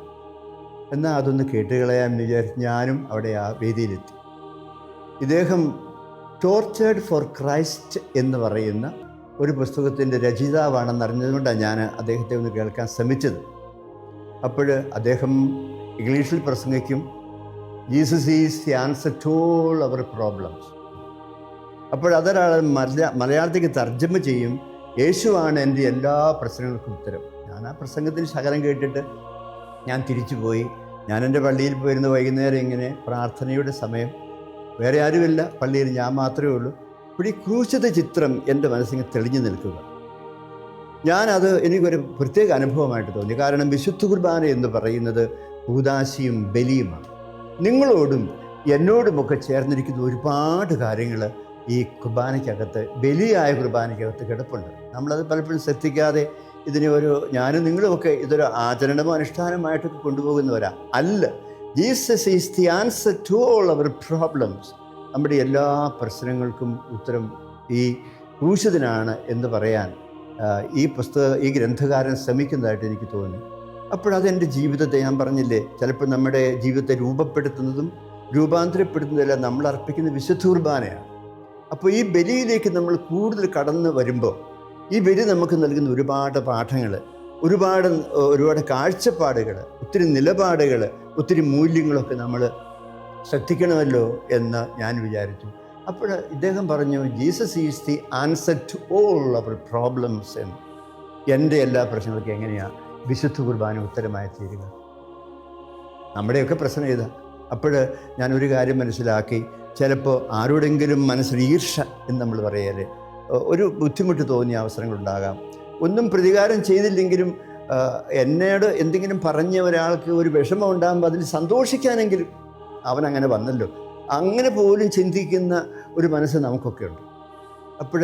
എന്നാൽ അതൊന്ന് കേട്ടുകളയാൻ വിചാരിച്ച് ഞാനും അവിടെ ആ വേദിയിലെത്തി. ഇദ്ദേഹം ടോർച്ചേർഡ് ഫോർ ക്രൈസ്റ്റ് എന്ന് പറയുന്ന ഒരു പുസ്തകത്തിൻ്റെ രചയിതാവാണെന്ന് അറിഞ്ഞതുകൊണ്ടാണ് ഞാൻ അദ്ദേഹത്തെ ഒന്ന് കേൾക്കാൻ ശ്രമിച്ചത്. അപ്പോൾ അദ്ദേഹം ഇംഗ്ലീഷിൽ പ്രസംഗിക്കും, Jesus is the answer to all our problems. അതൊരാൾ മലയാളത്തേക്ക് തർജ്ജമ ചെയ്യും, യേശുവാണ് എൻ്റെ എല്ലാ പ്രശ്നങ്ങൾക്കും ഉത്തരം. ഞാൻ ആ പ്രസംഗത്തിന് ശകലം കേട്ടിട്ട് ഞാൻ തിരിച്ചു പോയി. ഞാൻ എൻ്റെ പള്ളിയിൽ പോയിരുന്ന വൈകുന്നേരം ഇങ്ങനെ പ്രാർത്ഥനയുടെ സമയം, വേറെ ആരുമില്ല, പള്ളിയിൽ ഞാൻ മാത്രമേ ഉള്ളൂ. ഇപ്പോൾ ഈ ക്രൂശിത ചിത്രം എൻ്റെ മനസ്സിന് തെളിഞ്ഞു നിൽക്കുക. ഞാനത് എനിക്കൊരു പ്രത്യേക അനുഭവമായിട്ട് തോന്നി. കാരണം വിശുദ്ധ കുർബാന എന്ന് പറയുന്നത് കൂദാശയും ബലിയുമാണ്. നിങ്ങളോടും എന്നോടുമൊക്കെ ചേർന്നിരിക്കുന്ന ഒരുപാട് കാര്യങ്ങൾ ഈ കുർബാനയ്ക്കകത്ത്, ബലിയായ കുർബാനയ്ക്കകത്ത് കിടപ്പുണ്ട്. നമ്മളത് പലപ്പോഴും ശ്രദ്ധിക്കാതെ ഇതിനെ ഞാനും നിങ്ങളുമൊക്കെ ഇതൊരു ആചരണമോ അനുഷ്ഠാനമായിട്ടൊക്കെ കൊണ്ടുപോകുന്നവരാ. അല്ല, Jesus is the answer to all our problems. നമ്മുടെ എല്ലാ പ്രശ്നങ്ങൾക്കും ഉത്തരം ഈ ക്രൂശിതനാണ് എന്ന് പറയാൻ ഈ ഗ്രന്ഥകാരൻ ശ്രമിക്കുന്നതായിട്ട് എനിക്ക് തോന്നി. അപ്പോഴതെൻ്റെ ജീവിതത്തെ, ഞാൻ പറഞ്ഞില്ലേ, ചിലപ്പോൾ നമ്മുടെ ജീവിതത്തെ രൂപപ്പെടുത്തുന്നതും രൂപാന്തരപ്പെടുത്തുന്നതെല്ലാം നമ്മൾ അർപ്പിക്കുന്ന വിശുദ്ധ കുർബാനയാണ്. അപ്പോൾ ഈ ബലിയിലേക്ക് നമ്മൾ കൂടുതൽ കടന്നു വരുമ്പോൾ ഈ ബലി നമുക്ക് നൽകുന്ന ഒരുപാട് പാഠങ്ങൾ, ഒരുപാട് കാഴ്ചപ്പാടുകൾ, ഒത്തിരി നിലപാടുകൾ, ഒത്തിരി മൂല്യങ്ങളൊക്കെ നമ്മൾ ശ്രദ്ധിക്കണമല്ലോ എന്ന് ഞാൻ വിചാരിച്ചു. അപ്പോൾ ഇദ്ദേഹം പറഞ്ഞു, Jesus is the answer to all our problems എന്ന്. എൻ്റെ എല്ലാ പ്രശ്നങ്ങൾക്കും എങ്ങനെയാണ് വിശുദ്ധ കുർബാന ഉത്തരമായി തീരുക? നമ്മുടെയൊക്കെ പ്രശ്നം ഏതാ? അപ്പോൾ ഞാനൊരു കാര്യം മനസ്സിലാക്കി, ചിലപ്പോൾ ആരോടെങ്കിലും മനസ്സിൽ ഈർഷ എന്ന് നമ്മൾ പറയല്, ഒരു ബുദ്ധിമുട്ട് തോന്നിയ അവസരങ്ങളുണ്ടാകാം. ഒന്നും പ്രതികാരം ചെയ്തില്ലെങ്കിലും എന്നോട് എന്തെങ്കിലും പറഞ്ഞ ഒരാൾക്ക് ഒരു വിഷമം ഉണ്ടാകുമ്പോൾ അതിൽ സന്തോഷിക്കാനെങ്കിലും അവനങ്ങനെ വന്നല്ലോ, അങ്ങനെ പോലും ചിന്തിക്കുന്ന ഒരു മനസ്സ് നമുക്കൊക്കെ ഉണ്ട്. അപ്പോൾ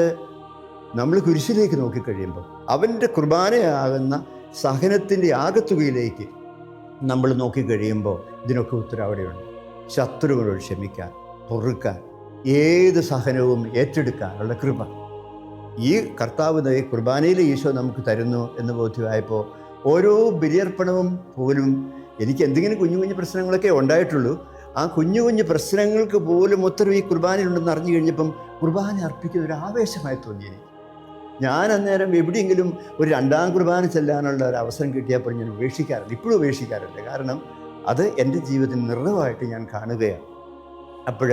നമ്മൾ കുരിശിലേക്ക് നോക്കിക്കഴിയുമ്പോൾ അവൻ്റെ കുർബാനയാകുന്ന സഹനത്തിൻ്റെ ആകത്തുകയിലേക്ക് നമ്മൾ നോക്കിക്കഴിയുമ്പോൾ ഇതിനൊക്കെ ഉത്തരം അവിടെയുണ്ട്. ശത്രുക്കളോട് ക്ഷമിക്കാൻ, പൊറുക്കാൻ, ഏത് സഹനവും ഏറ്റെടുക്കാനുള്ള കൃപ ഈ കർത്താവ് കുർബാനയിലെ ഈശോ നമുക്ക് തരുന്നു എന്ന് ബോധ്യമായപ്പോൾ ഓരോ ബലിയർപ്പണവും പോലും എനിക്ക് എന്തെങ്കിലും കുഞ്ഞു കുഞ്ഞു പ്രശ്നങ്ങളൊക്കെ ഉണ്ടായിട്ടുള്ളൂ. ആ കുഞ്ഞു കുഞ്ഞു പ്രശ്നങ്ങൾക്ക് പോലും ഉത്തരം ഈ കുർബാനയിലുണ്ടെന്ന് അറിഞ്ഞു കഴിഞ്ഞപ്പം കുർബാന അർപ്പിക്കുന്ന ഒരു ആവേശമായി തോന്നി എനിക്ക്. ഞാൻ അന്നേരം എവിടെയെങ്കിലും ഒരു 2-ാം കുർബാന ചെല്ലാനുള്ള ഒരു അവസരം കിട്ടിയപ്പോൾ ഞാൻ ഉപേക്ഷിക്കാറില്ല, ഇപ്പോഴും ഉപേക്ഷിക്കാറില്ല. കാരണം അത് എൻ്റെ ജീവിതത്തിൽ നിർണ്ണയമായിട്ട് ഞാൻ കാണുകയാണ്. അപ്പോൾ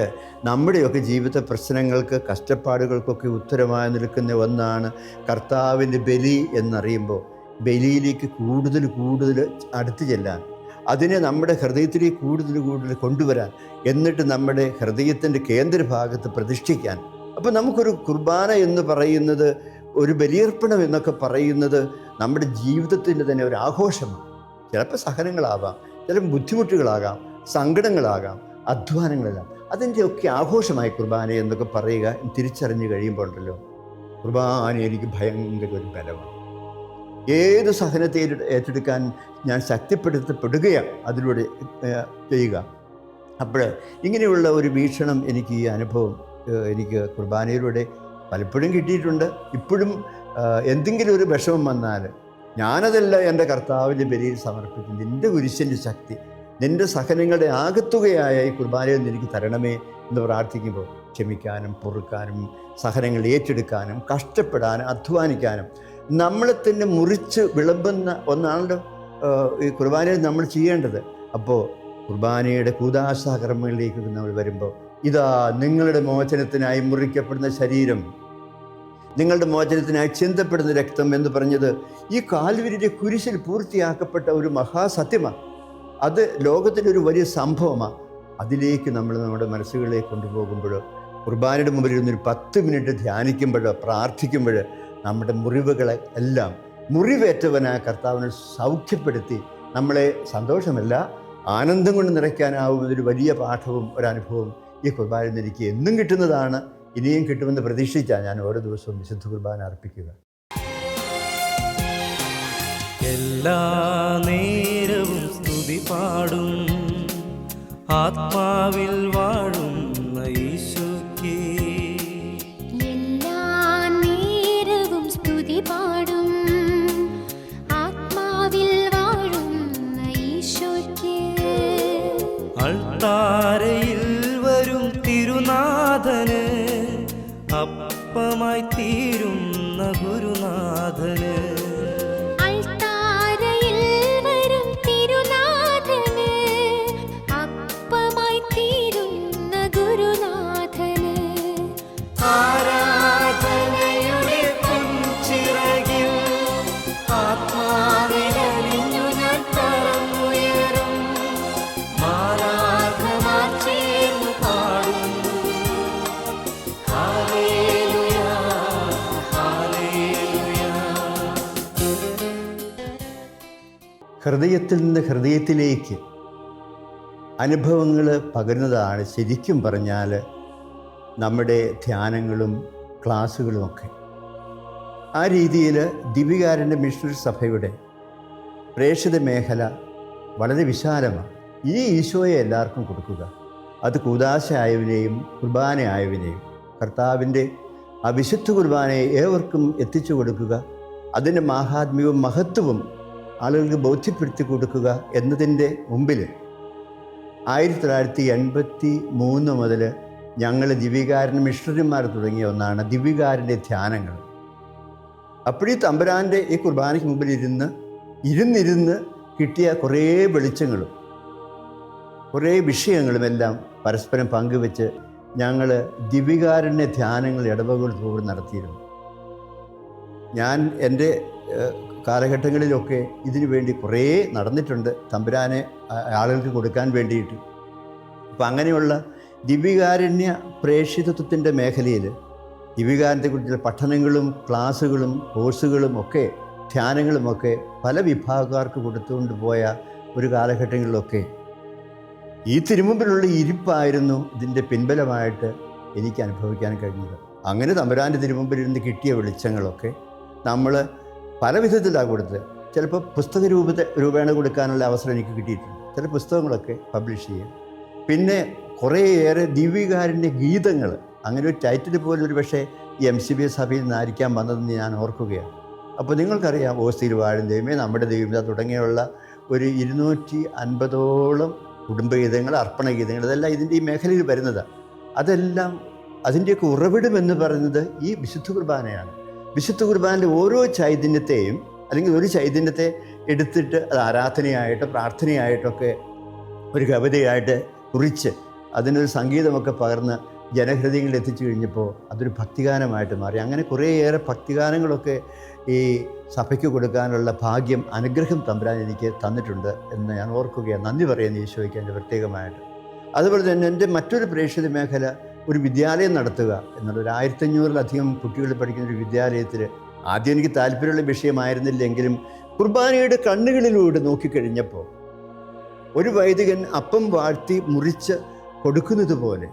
നമ്മുടെയൊക്കെ ജീവിത പ്രശ്നങ്ങൾക്ക്, കഷ്ടപ്പാടുകൾക്കൊക്കെ ഉത്തരമായി നിൽക്കുന്ന ഒന്നാണ് കർത്താവിൻ്റെ ബലി എന്നറിയുമ്പോൾ ബലിയിലേക്ക് കൂടുതൽ അടുത്ത് ചെല്ലാൻ, അതിനെ നമ്മുടെ ഹൃദയത്തിലേക്ക് കൂടുതൽ കൊണ്ടുവരാൻ, എന്നിട്ട് നമ്മുടെ ഹൃദയത്തിൻ്റെ കേന്ദ്രഭാഗത്ത് പ്രതിഷ്ഠിക്കാൻ. അപ്പോൾ നമുക്കൊരു കുർബാന എന്ന് പറയുന്നത്, ഒരു ബലിയർപ്പണം എന്നൊക്കെ പറയുന്നത് നമ്മുടെ ജീവിതത്തിൻ്റെ തന്നെ ഒരു ആഘോഷമാണ്. ചിലപ്പോൾ സഹനങ്ങളാവാം, ചിലപ്പോൾ ബുദ്ധിമുട്ടുകളാകാം, സങ്കടങ്ങളാകാം, അധ്വാനങ്ങളെല്ലാം, അതിൻ്റെയൊക്കെ ആഘോഷമായി കുർബാന എന്നൊക്കെ പറയുക തിരിച്ചറിഞ്ഞ് കഴിയുമ്പോൾ ഉണ്ടല്ലോ, കുർബാന എനിക്ക് ഭയങ്കര ഒരു ബലമാണ്. ഏത് സഹനത്തെ ഏറ്റെടുക്കാൻ ഞാൻ ശക്തിപ്പെടുത്തപ്പെടുകയാണ് അതിലൂടെ ചെയ്യുക. അപ്പോൾ ഇങ്ങനെയുള്ള ഒരു വീക്ഷണം എനിക്ക്, ഈ അനുഭവം എനിക്ക് കുർബാനയിലൂടെ പലപ്പോഴും കിട്ടിയിട്ടുണ്ട്. ഇപ്പോഴും എന്തെങ്കിലും ഒരു വിഷമം വന്നാൽ ഞാനതല്ല എൻ്റെ കർത്താവിൻ്റെ ബലിയിൽ സമർപ്പിക്കും, നിൻ്റെ കുരിശിൻ്റെ ശക്തി, നിൻ്റെ സഹനങ്ങളുടെ ആകത്തുകയായ ഈ കുർബാനയിൽ നിന്ന് എനിക്ക് തരണമേ എന്ന് പ്രാർത്ഥിക്കുമ്പോൾ ക്ഷമിക്കാനും പൊറുക്കാനും സഹനങ്ങൾ ഏറ്റെടുക്കാനും കഷ്ടപ്പെടാനും അധ്വാനിക്കാനും നമ്മളെ തന്നെ മുറിച്ച് വിളമ്പുന്ന ഒന്നാണല്ലോ ഈ കുർബാനയിൽ നമ്മൾ ചെയ്യേണ്ടത്. അപ്പോൾ കുർബാനയുടെ കൂദാശാകർമ്മങ്ങളിലേക്ക് നമ്മൾ വരുമ്പോൾ, ഇതാ നിങ്ങളുടെ മോചനത്തിനായി മുറിക്കപ്പെടുന്ന ശരീരം, നിങ്ങളുടെ മോചനത്തിനായി ചിന്തപ്പെടുന്ന രക്തം എന്ന് പറഞ്ഞത് ഈ കാൽവരിയുടെ കുരിശിൽ പൂർത്തിയാക്കപ്പെട്ട ഒരു മഹാസത്യമാണ്. അത് ലോകത്തിലൊരു വലിയ സംഭവമാണ്. അതിലേക്ക് നമ്മൾ നമ്മുടെ മനസ്സുകളിലേക്ക് കൊണ്ടുപോകുമ്പോൾ, കുർബാനയുടെ മുമ്പിൽ ഇരുന്നൊരു 10 മിനിറ്റ് ധ്യാനിക്കുമ്പോൾ, പ്രാർത്ഥിക്കുമ്പോൾ, നമ്മുടെ മുറിവുകളെ എല്ലാം മുറിവേറ്റവനായ കർത്താവിനെ സൗഖ്യപ്പെടുത്തി നമ്മളെ സന്തോഷമല്ല ആനന്ദം കൊണ്ട് നിറയ്ക്കാനാവുന്നതൊരു വലിയ പാഠവും ഒരനുഭവവും ഈ കുർബാനയിൽ നിന്ന് എനിക്ക് എന്നും കിട്ടുന്നതാണ്. ഇനിയും കിട്ടുമെന്ന് പ്രതീക്ഷിച്ചാണ് ഞാൻ ഓരോ ദിവസവും വിശുദ്ധ കുർബാന അർപ്പിക്കുക. എല്ലാ നേരവും സ്തുതി പാടും ആത്മാവിൽ വാഴുന്ന ഈശോയ്ക്ക്, എല്ലാ നേരവും സ്തുതി പാടും ആത്മാവിൽ വാഴുന്ന ഈശോയ്ക്ക്. അൾത്താരയിൽ വരും തിരുനാഥന്, അപ്പമായി തീരുന്ന ഗുരുനാഥന്, അൾത്താരയിൽ വരും തിരുനാഥന്, അപ്പമായി തീരുന്ന ഗുരുനാഥന്. ആരാധനയുടെ പൊൻചിറകിൽ ആത്മാവിലലിഞ്ഞു ഞാൻ പറന്നുയരും, മാലാഖമാർ ചേർന്നു പാടുന്നു ഹല്ലേലൂയ ഹല്ലേലൂയ. ഹൃദയത്തിൽ നിന്ന് ഹൃദയത്തിലേക്ക് അനുഭവങ്ങൾ പകരുന്നതാണ് ശരിക്കും പറഞ്ഞാൽ നമ്മുടെ ധ്യാനങ്ങളും ക്ലാസ്സുകളുമൊക്കെ. ആ രീതിയിൽ ദിവ്യകാരുണ്യ മിഷണറി സഭയുടെ പ്രേക്ഷിത മേഖല വളരെ വിശാലമാണ്. ഈ ഈശോയെ എല്ലാവർക്കും കൊടുക്കുക, അത് കൂദാശ ആയവനെയും കുർബാന ആയവനെയും കർത്താവിൻ്റെ ആ വിശുദ്ധ കുർബാനയെ ഏവർക്കും എത്തിച്ചു കൊടുക്കുക, അതിൻ്റെ മാഹാത്മ്യവും മഹത്വവും ആളുകൾക്ക് ബോധ്യപ്പെടുത്തി കൊടുക്കുക എന്നതിൻ്റെ മുമ്പിൽ 1983 മുതൽ ഞങ്ങൾ ദിവ്യകാരുണ്യ മിഷണറിമാർ തുടങ്ങിയ ഒന്നാണ് ദിവ്യകാരുണ്യ ധ്യാനങ്ങൾ. അപ്പോഴീ തമ്പുരാൻ്റെ ഈ കുർബാനയ്ക്ക് മുമ്പിൽ ഇരുന്നിരുന്ന് കിട്ടിയ കുറേ വെളിച്ചങ്ങളും കുറേ വിഷയങ്ങളുമെല്ലാം പരസ്പരം പങ്കുവെച്ച് ഞങ്ങൾ ദിവ്യകാരുണ്യ ധ്യാനങ്ങൾ ഇടവകൾ തോറും നടത്തിയിരുന്നു. ഞാൻ എൻ്റെ കാലഘട്ടങ്ങളിലൊക്കെ ഇതിനു വേണ്ടി കുറേ നടന്നിട്ടുണ്ട്, തമ്പുരാനെ ആളുകൾക്ക് കൊടുക്കാൻ വേണ്ടിയിട്ട്. അപ്പം അങ്ങനെയുള്ള ദിവ്യകാരുണ്യ പ്രേക്ഷിതത്വത്തിൻ്റെ മേഖലയിൽ ദിവ്യകാരുണ്യത്തെക്കുറിച്ചുള്ള പഠനങ്ങളും ക്ലാസ്സുകളും കോഴ്സുകളും ഒക്കെ ധ്യാനങ്ങളുമൊക്കെ പല വിഭാഗക്കാർക്ക് കൊടുത്തുകൊണ്ട് പോയ ഒരു കാലഘട്ടങ്ങളിലൊക്കെ ഈ തിരുമുമ്പിലുള്ള ഇരിപ്പായിരുന്നു ഇതിൻ്റെ പിൻബലമായിട്ട് എനിക്ക് അനുഭവിക്കാൻ കഴിഞ്ഞത്. അങ്ങനെ തമ്പുരാൻ്റെ തിരുമുമ്പിലിരുന്ന് കിട്ടിയ വെളിച്ചങ്ങളൊക്കെ നമ്മൾ പല വിധത്തിലാണ് കൊടുത്തത്. ചിലപ്പോൾ പുസ്തക രൂപേണ കൊടുക്കാനുള്ള അവസരം എനിക്ക് കിട്ടിയിട്ടുണ്ട്, ചില പുസ്തകങ്ങളൊക്കെ പബ്ലിഷ് ചെയ്യാം. പിന്നെ കുറേയേറെ ദിവ്യകാരുണ്യ ഗീതങ്ങൾ, അങ്ങനെ ഒരു ടൈറ്റിൽ പോലും ഒരു പക്ഷേ ഈ MCBA സഭയിൽ നിന്നായിരിക്കാൻ വന്നതെന്ന് ഞാൻ ഓർക്കുകയാണ്. അപ്പോൾ നിങ്ങൾക്കറിയാം, ഓസ്തിയിൽ വാഴും ദൈവമേ, നമ്മുടെ ദൈവം തുടങ്ങിയുള്ള ഒരു 250ഓളം കുടുംബഗീതങ്ങൾ, അർപ്പണഗീതങ്ങൾ, ഇതെല്ലാം ഇതിൻ്റെ ഈ മേഖലയിൽ വരുന്നതാണ്. അതെല്ലാം അതിൻ്റെയൊക്കെ ഉറവിടമെന്ന് പറയുന്നത് ഈ വിശുദ്ധ കുർബാനയാണ്. വിശുദ്ധ കുർബാനയുടെ ഓരോ ചൈതന്യത്തെയും അല്ലെങ്കിൽ ഒരു ചൈതന്യത്തെ എടുത്തിട്ട് അത് ആരാധനയായിട്ട് പ്രാർത്ഥനയായിട്ടൊക്കെ ഒരു കവിതയായിട്ട് കുറിച്ച് അതിനൊരു സംഗീതമൊക്കെ പകർന്ന് ജനഹൃദയങ്ങളിൽ എത്തിച്ചു കഴിഞ്ഞപ്പോൾ അതൊരു ഭക്തിഗാനമായിട്ട് മാറി. അങ്ങനെ കുറേയേറെ ഭക്തിഗാനങ്ങളൊക്കെ ഈ സഭയ്ക്ക് കൊടുക്കാനുള്ള ഭാഗ്യം, അനുഗ്രഹം തമ്പുരാൻ എനിക്ക് തന്നിട്ടുണ്ട് എന്ന് ഞാൻ ഓർക്കുകയാണ്. നന്ദി പറയുന്നു ഈശോയ്ക്ക് എൻ്റെ പ്രത്യേകമായിട്ട്. അതുപോലെ തന്നെ എൻ്റെ മറ്റൊരു പ്രേക്ഷിത മേഖല ഒരു വിദ്യാലയം നടത്തുക എന്നുള്ള. ഒരു 1500-ലധികം കുട്ടികൾ പഠിക്കുന്ന ഒരു വിദ്യാലയത്തിൽ ആദ്യം എനിക്ക് താല്പര്യമുള്ള വിഷയമായിരുന്നില്ലെങ്കിലും കുർബാനയുടെ കണ്ണുകളിലൂടെ നോക്കിക്കഴിഞ്ഞപ്പോൾ ഒരു വൈദികൻ അപ്പം വാഴ്ത്തി മുറിച്ച് കൊടുക്കുന്നത് പോലെ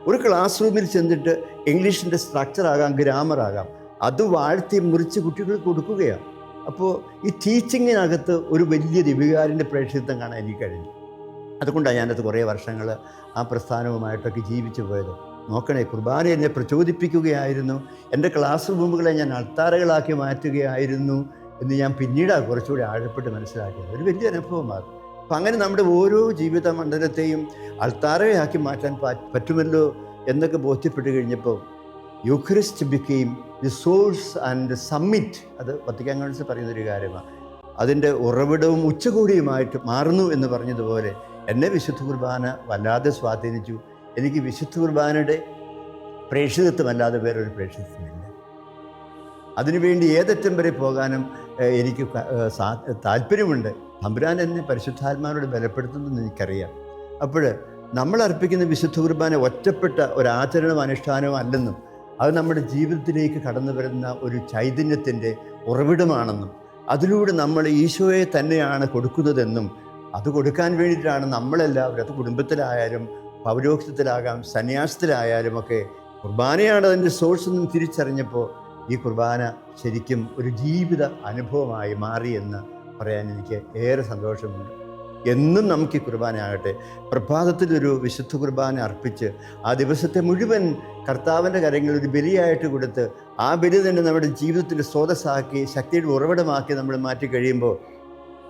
ഒരു ക്ലാസ് റൂമിൽ ചെന്നിട്ട് ഇംഗ്ലീഷിൻ്റെ സ്ട്രക്ചറാകാം, ഗ്രാമറാകാം, അത് വാഴ്ത്തി മുറിച്ച് കുട്ടികൾക്ക് കൊടുക്കുകയാണ്. അപ്പോൾ ഈ ടീച്ചിങ്ങിനകത്ത് ഒരു വലിയ ദിവികാരിൻ്റെ പ്രേക്ഷിതത്വം കാണാൻ എനിക്ക് കഴിഞ്ഞു. അതുകൊണ്ടാണ് ഞാനത് കുറേ വർഷങ്ങൾ ആ പ്രസ്ഥാനവുമായിട്ടൊക്കെ ജീവിച്ചു പോയത്. നോക്കണേ, കുർബാന എന്നെ പ്രചോദിപ്പിക്കുകയായിരുന്നു. എൻ്റെ ക്ലാസ് റൂമുകളെ ഞാൻ അൾത്താരകളാക്കി മാറ്റുകയായിരുന്നു എന്ന് ഞാൻ പിന്നീടാണ് കുറച്ചുകൂടി ആഴപ്പെട്ട് മനസ്സിലാക്കിയത്. ഒരു വലിയ അനുഭവമാണ്. അപ്പം അങ്ങനെ നമ്മുടെ ഓരോ ജീവിത മണ്ഡലത്തെയും അൾത്താരയാക്കി മാറ്റാൻ പറ്റുമല്ലോ എന്നൊക്കെ ബോധ്യപ്പെട്ട് കഴിഞ്ഞപ്പോൾ Eucharist became the source and summit. അത് വത്തിക്കാൻ കൗൺസിൽ പറയുന്നൊരു കാര്യമാണ്. അതിൻ്റെ ഉറവിടവും ഉച്ചകോടിയുമായിട്ട് മാറുന്നു എന്ന് പറഞ്ഞതുപോലെ എന്നെ വിശുദ്ധ കുർബാന വല്ലാതെ സ്വാധീനിച്ചു. എനിക്ക് വിശുദ്ധ കുർബാനയുടെ പ്രേക്ഷിതത്വമല്ലാതെ വേറൊരു പ്രേക്ഷിതത്വമില്ല. അതിനുവേണ്ടി ഏതറ്റം വരെ പോകാനും എനിക്ക് താല്പര്യമുണ്ട്. തമ്പുരാൻ എന്നെ പരിശുദ്ധാത്മാവിനോട് ബലപ്പെടുത്തുന്നതെന്ന് എനിക്കറിയാം. അപ്പോൾ നമ്മൾ അർപ്പിക്കുന്ന വിശുദ്ധ കുർബാന ഒറ്റപ്പെട്ട ഒരു ആചരണവും അനുഷ്ഠാനവും അല്ലെന്നും അത് നമ്മുടെ ജീവിതത്തിലേക്ക് കടന്നു വരുന്ന ഒരു ചൈതന്യത്തിൻ്റെ ഉറവിടമാണെന്നും അതിലൂടെ നമ്മൾ ഈശോയെ തന്നെയാണ് കൊടുക്കുന്നതെന്നും അത് കൊടുക്കാൻ വേണ്ടിയിട്ടാണ് നമ്മളെല്ലാവരും, അത് കുടുംബത്തിലായാലും പൗരോഹിത്യത്തിലാകാം സന്യാസത്തിലായാലും ഒക്കെ കുർബാനയാണ് അതിൻ്റെ സോഴ്സ് എന്നും തിരിച്ചറിഞ്ഞപ്പോൾ ഈ കുർബാന ശരിക്കും ഒരു ജീവിത അനുഭവമായി മാറിയെന്ന് പറയാൻ എനിക്ക് ഏറെ സന്തോഷമുണ്ട്. എന്നും നമുക്ക് ഈ കുർബാനയാകട്ടെ. പ്രഭാതത്തിലൊരു വിശുദ്ധ കുർബാന അർപ്പിച്ച് ആ ദിവസത്തെ മുഴുവൻ കർത്താവിൻ്റെ കരങ്ങളിൽ ഒരു ബലിയായിട്ട് കൊടുത്ത് ആ ബലി തന്നെ നമ്മുടെ ജീവിതത്തിൻ്റെ സ്രോതസ്സാക്കി ശക്തിയുടെ ഉറവിടമാക്കി നമ്മൾ മാറ്റി കഴിയുമ്പോൾ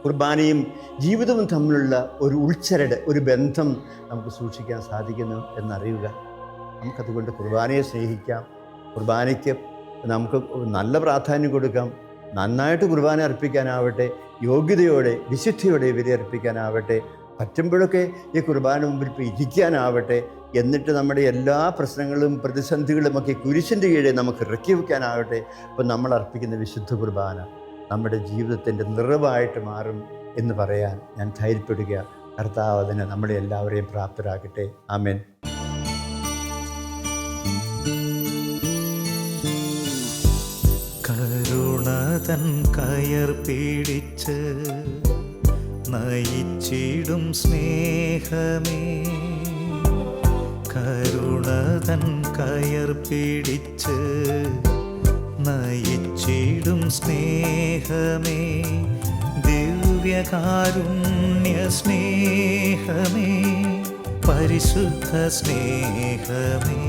കുർബാനയും ജീവിതവും തമ്മിലുള്ള ഒരു ഉൾച്ചരട്, ഒരു ബന്ധം നമുക്ക് സൂക്ഷിക്കാൻ സാധിക്കുന്നു എന്നറിയുക. നമുക്കതുകൊണ്ട് കുർബാനയെ സ്നേഹിക്കാം. കുർബാനയ്ക്ക് നമുക്ക് നല്ല പ്രാധാന്യം കൊടുക്കാം. നന്നായിട്ട് കുർബാന അർപ്പിക്കാനാവട്ടെ, യോഗ്യതയോടെ വിശുദ്ധിയോടെ ബലി അർപ്പിക്കാനാവട്ടെ, പറ്റുമ്പോഴൊക്കെ ഈ കുർബാന മുമ്പിൽ ഇപ്പോൾ ഇരിക്കാനാവട്ടെ. എന്നിട്ട് നമ്മുടെ എല്ലാ പ്രശ്നങ്ങളും പ്രതിസന്ധികളുമൊക്കെ കുരിശിൻ്റെ കീഴെ നമുക്ക് ഇറക്കി വയ്ക്കാനാവട്ടെ. അപ്പം നമ്മൾ അർപ്പിക്കുന്ന വിശുദ്ധ കുർബാന നമ്മുടെ ജീവിതത്തിൻ്റെ നിറവായിട്ട് മാറും എന്ന് പറയാൻ ഞാൻ ധൈര്യപ്പെടുക. കർത്താവ് അതിന് നമ്മളെ എല്ലാവരെയും പ്രാപ്തരാക്കട്ടെ. ആമേൻ. കരുണതൻ കയർ പിടിച്ച് നയിച്ചിടും സ്നേഹമേ, കരുണതൻ കയർ പിടിച്ച് നയിച്ചിടും സ്നേഹമേ, ദിവ്യകാരുണ്യ സ്നേഹമേ, പരിശുദ്ധ സ്നേഹമേ.